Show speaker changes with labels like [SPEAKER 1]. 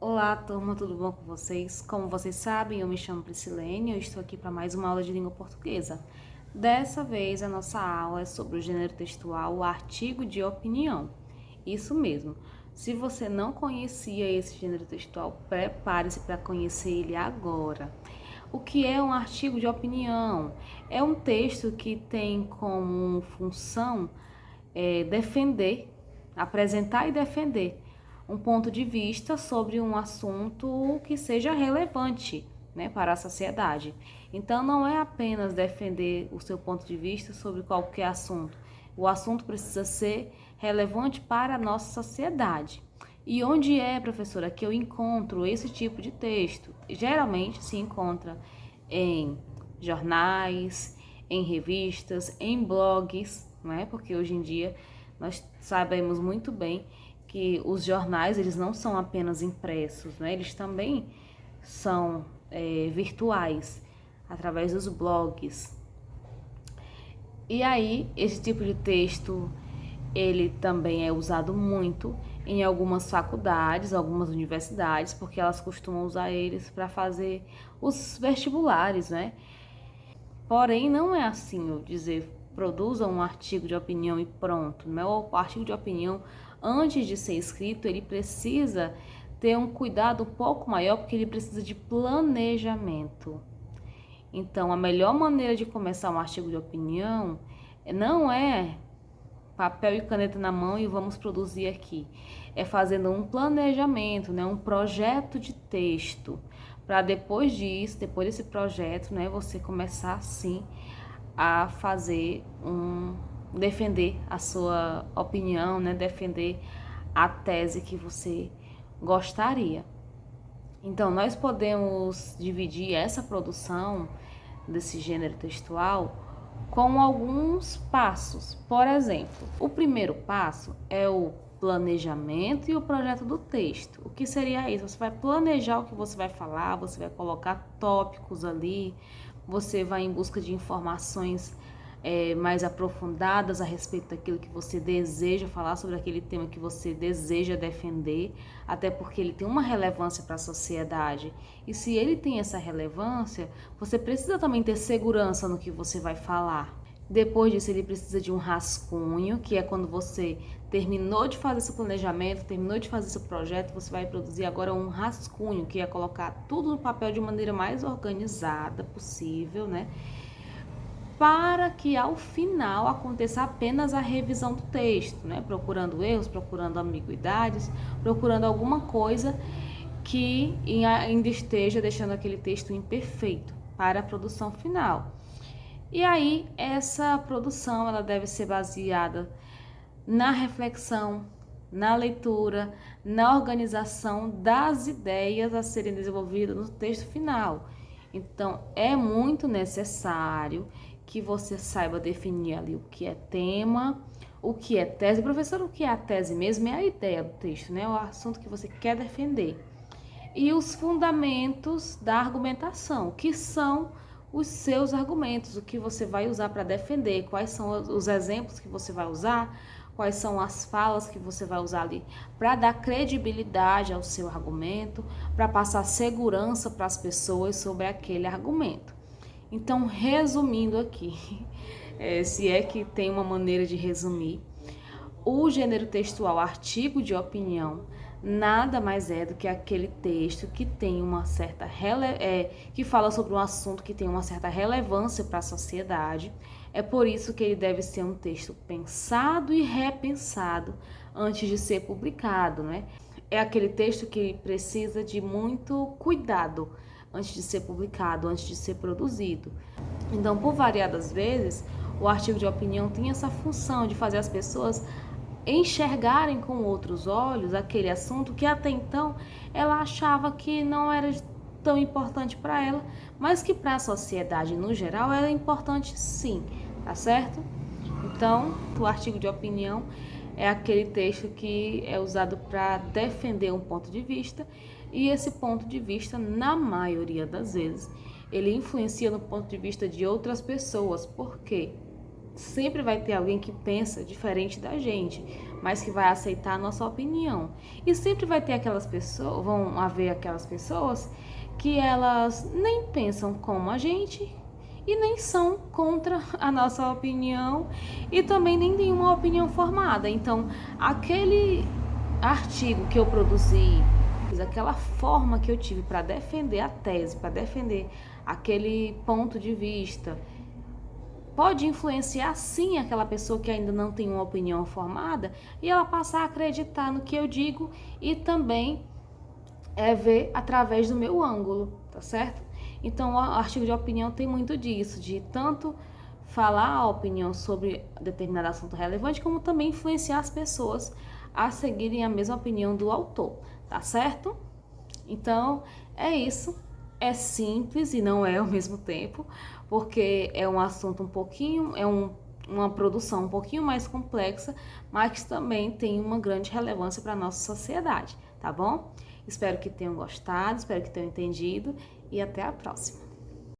[SPEAKER 1] Olá, turma, tudo bom com vocês? Como vocês sabem, eu me chamo Priscilene e eu estou aqui para mais uma aula de língua portuguesa. Dessa vez, a nossa aula é sobre o gênero textual, o artigo de opinião. Isso mesmo. Se você não conhecia esse gênero textual, prepare-se para conhecer ele agora. O que é um artigo de opinião? É um texto que tem como função defender, apresentar e defender um ponto de vista sobre um assunto que seja relevante, né, para a sociedade. Então, não é apenas defender o seu ponto de vista sobre qualquer assunto. O assunto precisa ser relevante para a nossa sociedade. E onde é, professora, que eu encontro esse tipo de texto? Geralmente se encontra em jornais, em revistas, em blogs, né? Porque hoje em dia nós sabemos muito bem que os jornais eles não são apenas impressos, né? Eles também são virtuais através dos blogs. E aí esse tipo de texto ele também é usado muito em algumas faculdades, algumas universidades, porque elas costumam usar eles para fazer os vestibulares, né? Porém, não é assim eu dizer produza um artigo de opinião e pronto. O artigo de opinião, antes de ser escrito, ele precisa ter um cuidado um pouco maior, porque ele precisa de planejamento. Então, a melhor maneira de começar um artigo de opinião não é papel e caneta na mão e vamos produzir aqui. É fazendo um planejamento, né, um projeto de texto, para depois disso, depois desse projeto, né, você começar sim a defender a sua opinião, né, defender a tese que você gostaria. Então, nós podemos dividir essa produção desse gênero textual com alguns passos. Por exemplo, o primeiro passo é o planejamento e o projeto do texto. O que seria isso? Você vai planejar o que você vai falar, você vai colocar tópicos ali, você vai em busca de informações mais aprofundadas a respeito daquilo que você deseja falar, sobre aquele tema que você deseja defender, até porque ele tem uma relevância para a sociedade. E se ele tem essa relevância, você precisa também ter segurança no que você vai falar. Depois disso, ele precisa de um rascunho, que é quando você terminou de fazer seu planejamento, terminou de fazer seu projeto, você vai produzir agora um rascunho, que é colocar tudo no papel de maneira mais organizada possível, né? Para que ao final aconteça apenas a revisão do texto, né? Procurando erros, procurando ambiguidades, procurando alguma coisa que ainda esteja deixando aquele texto imperfeito para a produção final. E aí, essa produção ela deve ser baseada na reflexão, na leitura, na organização das ideias a serem desenvolvidas no texto final. Então, é muito necessário que você saiba definir ali o que é tema, o que é tese. Professor, o que é a tese mesmo? É a ideia do texto, né? O assunto que você quer defender. E os fundamentos da argumentação, que são os seus argumentos, o que você vai usar para defender, quais são os exemplos que você vai usar, quais são as falas que você vai usar ali para dar credibilidade ao seu argumento, para passar segurança para as pessoas sobre aquele argumento. Então, resumindo aqui, se é que tem uma maneira de resumir, o gênero textual artigo de opinião nada mais é do que aquele texto que tem uma certa que fala sobre um assunto que tem uma certa relevância para a sociedade. É por isso que ele deve ser um texto pensado e repensado antes de ser publicado, né? É aquele texto que precisa de muito cuidado antes de ser publicado, antes de ser produzido. Então, por variadas vezes, o artigo de opinião tem essa função de fazer as pessoas enxergarem com outros olhos aquele assunto que até então ela achava que não era tão importante para ela, mas que para a sociedade no geral era importante sim, tá certo? Então, o artigo de opinião é aquele texto que é usado para defender um ponto de vista e esse ponto de vista, na maioria das vezes, ele influencia no ponto de vista de outras pessoas, porque sempre vai ter alguém que pensa diferente da gente, mas que vai aceitar a nossa opinião. E sempre vai ter aquelas pessoas, vão haver aquelas pessoas que elas nem pensam como a gente e nem são contra a nossa opinião e também nem tem uma opinião formada. Então, aquele artigo que eu produzi, aquela forma que eu tive para defender a tese, para defender aquele ponto de vista, pode influenciar sim aquela pessoa que ainda não tem uma opinião formada e ela passar a acreditar no que eu digo e também ver através do meu ângulo, tá certo? Então, o artigo de opinião tem muito disso, de tanto falar a opinião sobre determinado assunto relevante, como também influenciar as pessoas a seguirem a mesma opinião do autor, tá certo? Então, é isso. É simples e não é ao mesmo tempo, porque é um assunto um pouquinho, uma produção um pouquinho mais complexa, mas que também tem uma grande relevância para a nossa sociedade, tá bom? Espero que tenham gostado, espero que tenham entendido e até a próxima.